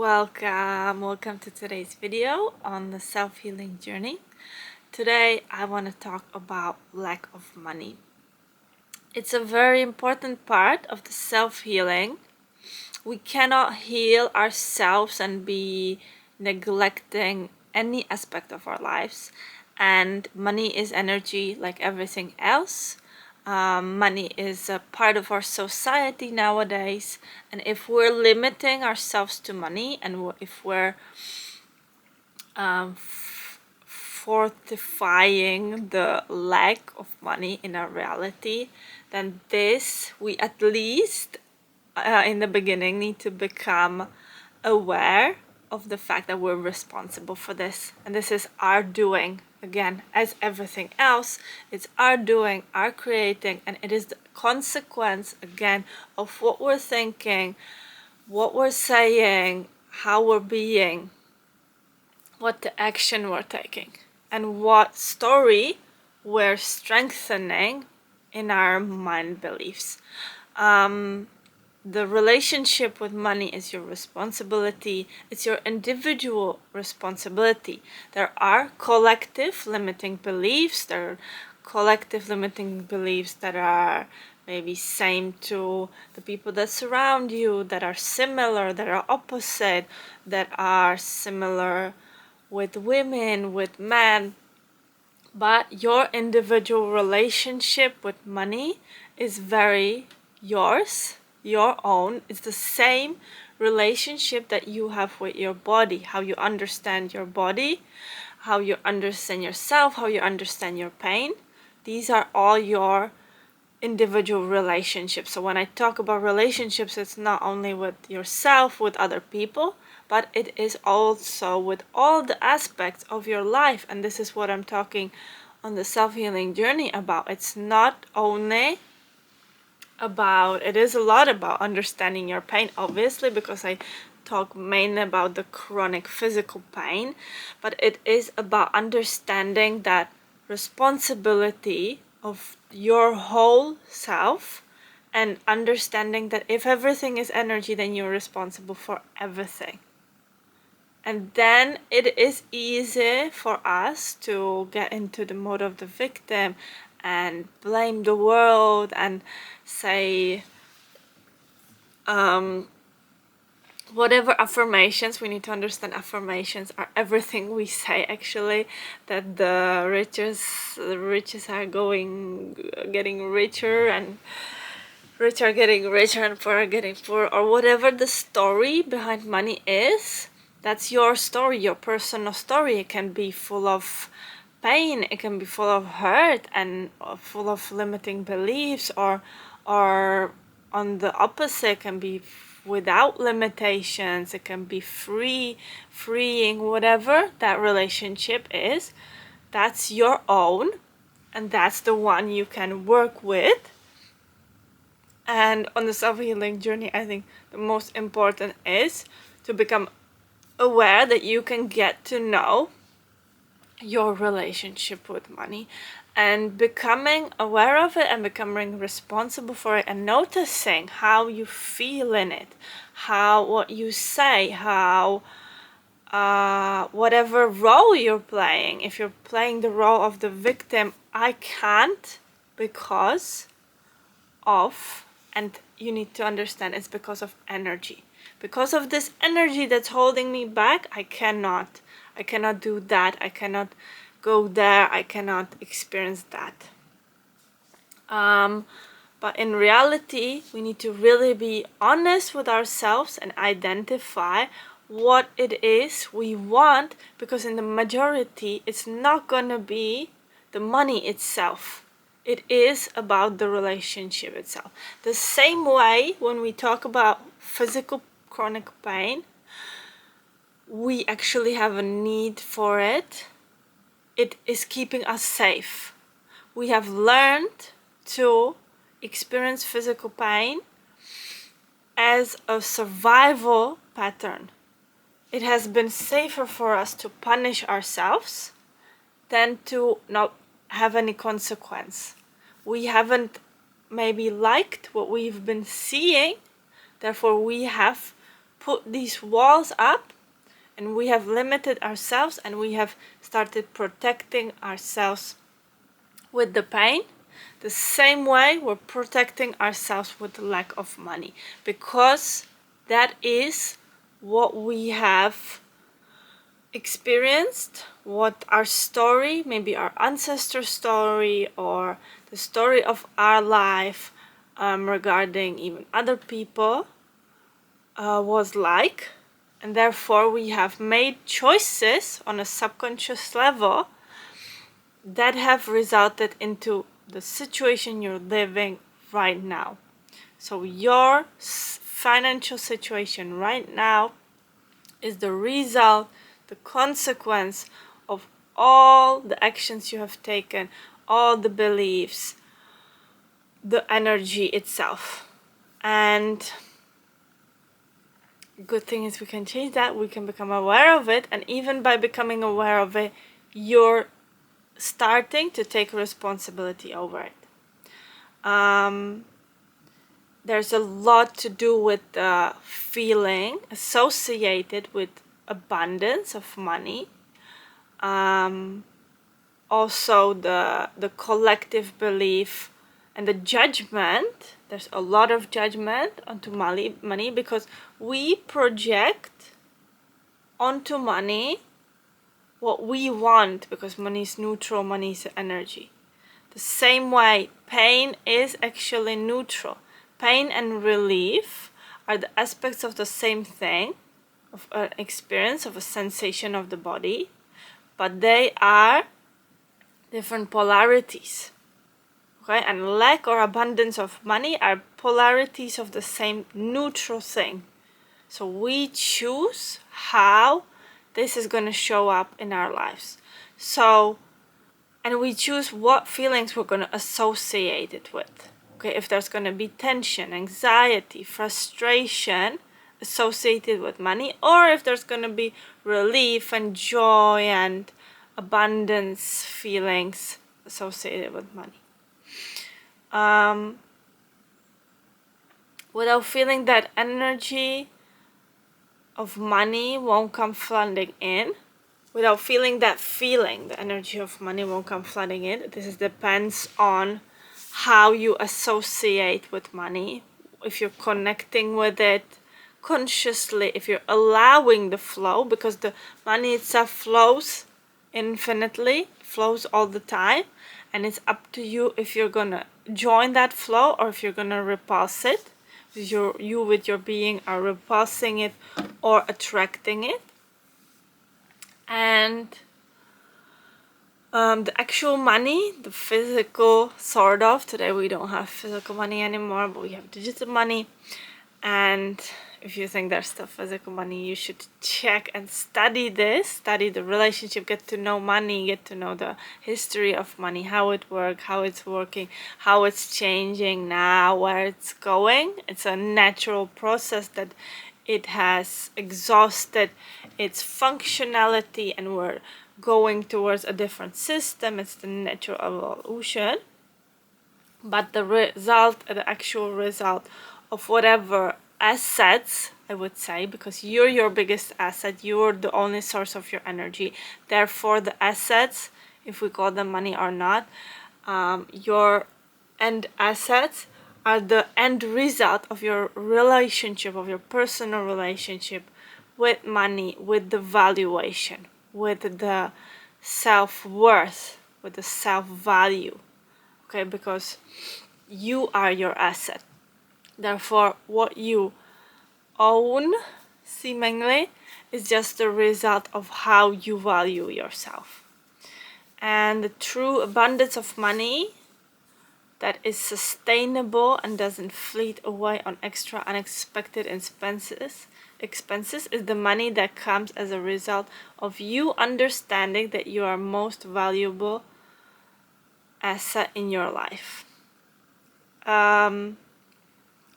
Welcome to today's video on the self-healing journey. Today I want to talk about lack of money. It's a very important part of the self-healing. We cannot heal ourselves and be neglecting any aspect of our lives, and money is energy like everything else. Money is a part of our society nowadays, and if we're limiting ourselves to money, and if we're fortifying the lack of money in our reality, then we at least in the beginning need to become aware of the fact that we're responsible for this, and this is our doing. Again, as everything else, it's our doing, our creating, and it is the consequence, again, of what we're thinking, what we're saying, how we're being, what the action we're taking, and what story we're strengthening in our mind beliefs. The relationship with money is your responsibility. It's your individual responsibility. There are collective limiting beliefs. There are collective limiting beliefs that are maybe same to the people that surround you, that are similar, that are opposite, that are similar with women, with men. But your individual relationship with money is very yours, your own. It's the same relationship that you have with your body, how you understand your body, how you understand yourself, how you understand your pain. These are all your individual relationships. So when I talk about relationships, it's not only with yourself, with other people, but it is also with all the aspects of your life. And this is what I'm talking on the self-healing journey about. It's not only about, it is a lot about understanding your pain, obviously, because I talk mainly about the chronic physical pain, but it is about understanding that responsibility of your whole self, and understanding that if everything is energy, then you're responsible for everything. And then it is easy for us to get into the mode of the victim and blame the world and say whatever affirmations. We need to understand affirmations are everything we say, actually, that the riches are getting richer, and rich are getting richer and poor are getting poor, or whatever the story behind money is. That's your story, your personal story. It can be full of pain, it can be full of hurt and full of limiting beliefs, or on the opposite, it can be without limitations. It can be freeing, whatever that relationship is. That's your own, and that's the one you can work with. And on the self-healing journey, I think the most important is to become aware that you can get to know your relationship with money, and becoming aware of it and becoming responsible for it, and noticing how you feel in it, how what you say, how whatever role you're playing. If you're playing the role of the victim, I can't because of, and you need to understand it's because of energy. Because of this energy that's holding me back, I cannot do that, I cannot go there, I cannot experience that. But in reality, we need to really be honest with ourselves and identify what it is we want, because in the majority, it's not gonna be the money itself. It is about the relationship itself. The same way when we talk about physical chronic pain, we actually have a need for it. It is keeping us safe. We have learned to experience physical pain as a survival pattern. It has been safer for us to punish ourselves than to not have any consequence. We haven't maybe liked what we've been seeing, therefore we have put these walls up, and we have limited ourselves, and we have started protecting ourselves with the pain, the same way we're protecting ourselves with the lack of money, because that is what we have experienced, what our story, maybe our ancestor story or the story of our life regarding even other people was like, and therefore we have made choices on a subconscious level that have resulted into the situation you're living right now. So your financial situation right now is the result, the consequence of all the actions you have taken, all the beliefs, the energy itself. And good thing is we can change that, we can become aware of it, and even by becoming aware of it, you're starting to take responsibility over it. There's a lot to do with the feeling associated with abundance of money. Also the collective belief and the judgment. There's a lot of judgment onto money because we project onto money what we want, because money is neutral, money is energy. The same way pain is actually neutral. Pain and relief are the aspects of the same thing, of an experience, of a sensation of the body, but they are different polarities. Okay, and lack or abundance of money are polarities of the same neutral thing. So we choose how this is going to show up in our lives. So, and we choose what feelings we're going to associate it with. Okay, if there's going to be tension, anxiety, frustration associated with money, or if there's going to be relief and joy and abundance feelings associated with money. Without feeling that energy of money won't come flooding in. Without feeling that feeling, the energy of money won't come flooding in. This depends on how you associate with money. If you're connecting with it consciously, if you're allowing the flow, because the money itself flows infinitely, flows all the time, and it's up to you if you're gonna join that flow or if you're gonna repulse it. You with your being are repulsing it or attracting it. And the actual money, the physical, sort of, today we don't have physical money anymore, but we have digital money. And if you think there's still physical money, you should check and study this, study the relationship, get to know money, get to know the history of money, how it works, how it's working, how it's changing now, where it's going. It's a natural process that it has exhausted its functionality and we're going towards a different system. It's the natural evolution. But the result, the actual result of whatever assets, I would say, because you're your biggest asset, you're the only source of your energy. Therefore, the assets, if we call them money or not, your end assets are the end result of your relationship, of your personal relationship with money, with the valuation, with the self-worth, with the self-value. Okay, because you are your asset. Therefore, what you own, seemingly, is just the result of how you value yourself. And the true abundance of money that is sustainable and doesn't fleet away on extra unexpected expenses is the money that comes as a result of you understanding that you are most valuable asset in your life.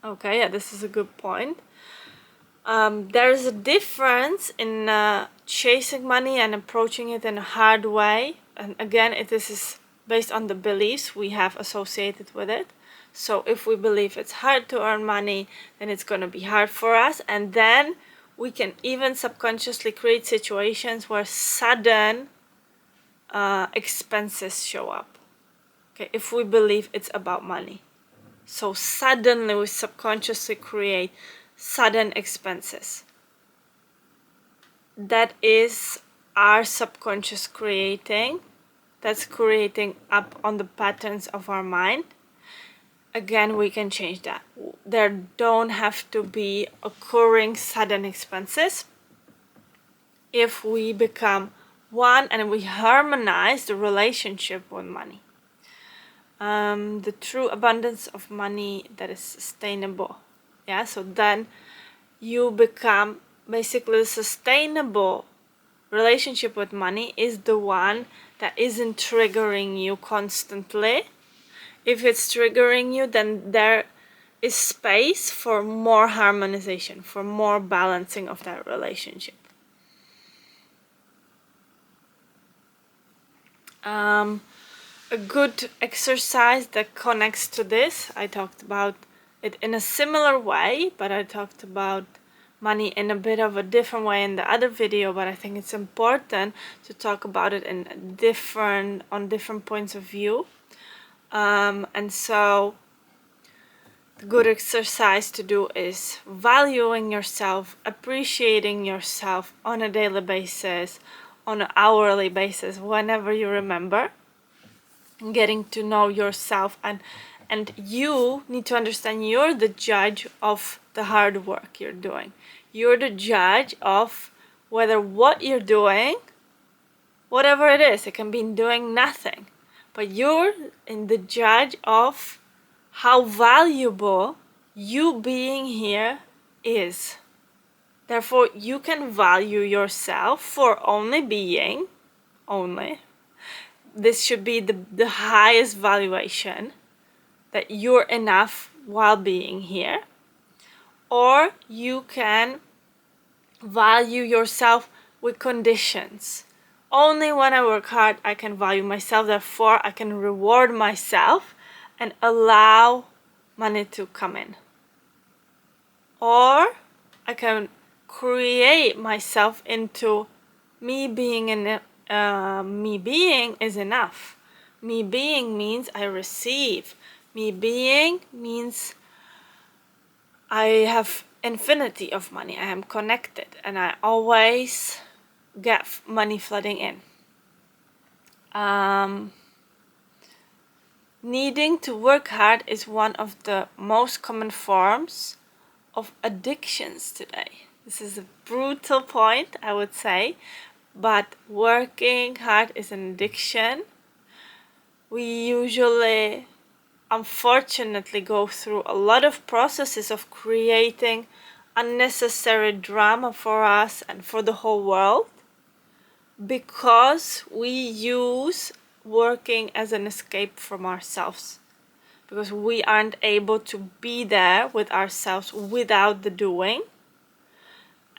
Okay, yeah, this is a good point. There's a difference in chasing money and approaching it in a hard way. And again, this is based on the beliefs we have associated with it. So if we believe it's hard to earn money, then it's going to be hard for us. And then we can even subconsciously create situations where sudden expenses show up. Okay, if we believe it's about money. So suddenly we subconsciously create sudden expenses. That is our subconscious creating. That's creating up on the patterns of our mind. Again, we can change that. There don't have to be occurring sudden expenses if we become one and we harmonize the relationship with money. The true abundance of money that is sustainable. Yeah, so then you become basically a sustainable relationship with money is the one that isn't triggering you constantly. If it's triggering you, then there is space for more harmonization, for more balancing of that relationship. A good exercise that connects to this, I talked about it in a similar way, but I talked about money in a bit of a different way in the other video, but I think it's important to talk about it in on different points of view. And so the good exercise to do is valuing yourself, appreciating yourself on a daily basis, on an hourly basis, whenever you remember. Getting to know yourself, and you need to understand you're the judge of the hard work you're doing. You're the judge of whether what you're doing, whatever it is, it can be doing nothing, but you're in the judge of how valuable you being here is. Therefore, you can value yourself for only being, only. This should be the highest valuation, that you're enough while being here. Or you can value yourself with conditions. Only when I work hard I can value myself, therefore I can reward myself and allow money to come in. Or I can create myself into me being me being is enough. Me being means I receive. Me being means I have infinity of money. I am connected and I always get money flooding in. Needing to work hard is one of the most common forms of addictions today. This is a brutal point, I would say, but working hard is an addiction. We usually, unfortunately, go through a lot of processes of creating unnecessary drama for us and for the whole world, because we use working as an escape from ourselves, because we aren't able to be there with ourselves without the doing.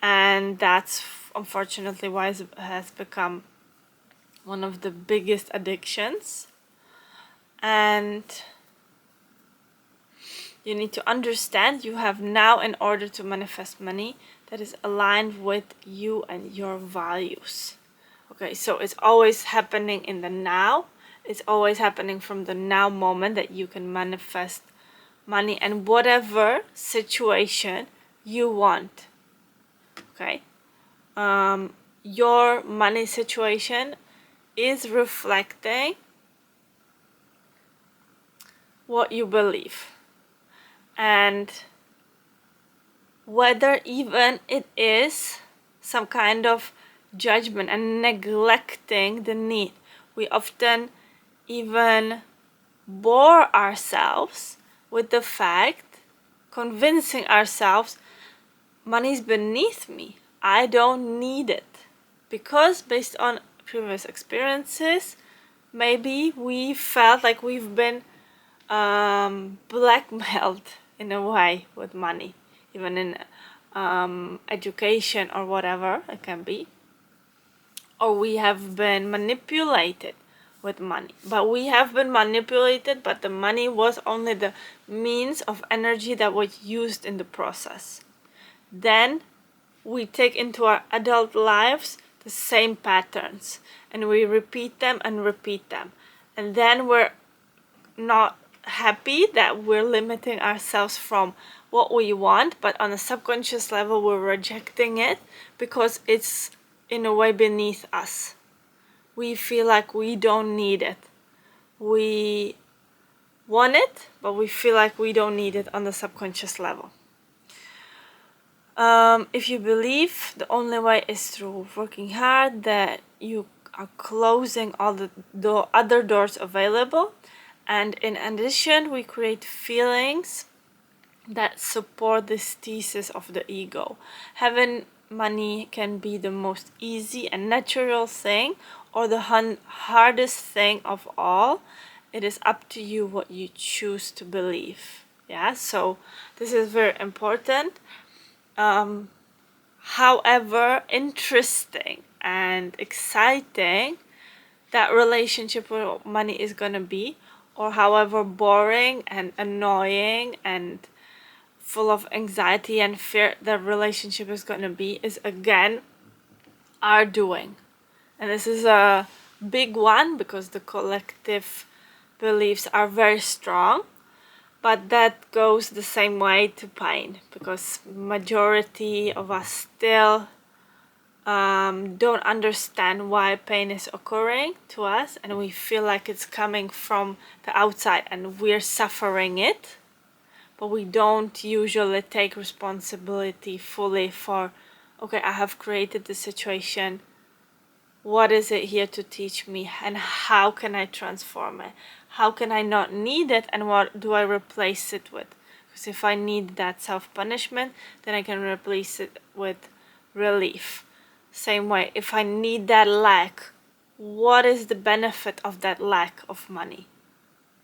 And that's unfortunately why it has become one of the biggest addictions. And you need to understand you have now, in order to manifest money that is aligned with you and your values. Okay, so it's always happening in the now. It's always happening from the now moment that you can manifest money and whatever situation you want. Okay, your money situation is reflecting what you believe, and whether even it is some kind of judgment and neglecting the need. We often even bore ourselves with the fact, convincing ourselves money's beneath me, I don't need it, because based on previous experiences, maybe we felt like we've been blackmailed in a way with money, even in education or whatever it can be, or we have been manipulated with money. But we have been manipulated, but the money was only the means of energy that was used in the process. Then we take into our adult lives the same patterns and we repeat them and repeat them. And then we're not happy that we're limiting ourselves from what we want, but on a subconscious level we're rejecting it because it's in a way beneath us. We feel like we don't need it. We want it, but we feel like we don't need it on the subconscious level. If you believe the only way is through working hard, that you are closing all the other doors available. And in addition, we create feelings that support this thesis of the ego. Having money can be the most easy and natural thing, or the hardest thing of all. It is up to you what you choose to believe. Yeah, so this is very important. However interesting and exciting that relationship with money is gonna be, or however boring and annoying and full of anxiety and fear that relationship is gonna be, is again our doing. And this is a big one because the collective beliefs are very strong, but that goes the same way to pain, because majority of us still don't understand why pain is occurring to us, and we feel like it's coming from the outside and we're suffering it, but we don't usually take responsibility fully for, okay, I have created the situation, what is it here to teach me, and how can I transform it? How can I not need it, and what do I replace it with? Because if I need that self-punishment, then I can replace it with relief. Same way, if I need that lack, what is the benefit of that lack of money?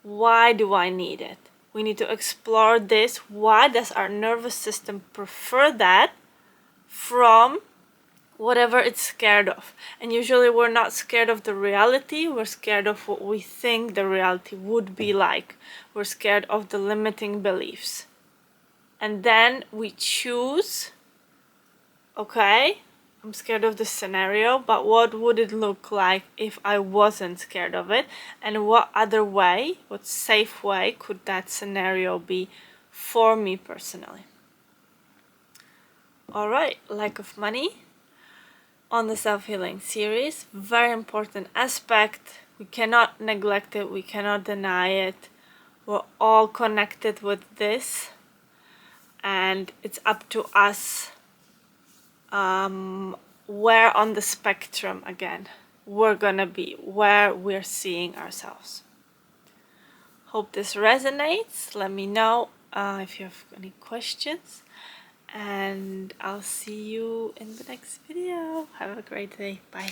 Why do I need it? We need to explore this. Why does our nervous system prefer that from whatever it's scared of? And usually we're not scared of the reality, we're scared of what we think the reality would be like. We're scared of the limiting beliefs. And then we choose, okay, I'm scared of this scenario, but what would it look like if I wasn't scared of it? And what other way, what safe way could that scenario be for me personally? Alright, lack of money on the self-healing series. Very important aspect. We cannot neglect it, we cannot deny it. We're all connected with this, and it's up to us where on the spectrum again we're gonna be, where we're seeing ourselves. Hope this resonates. Let me know if you have any questions, and I'll see you in the next video. Have a great day. Bye.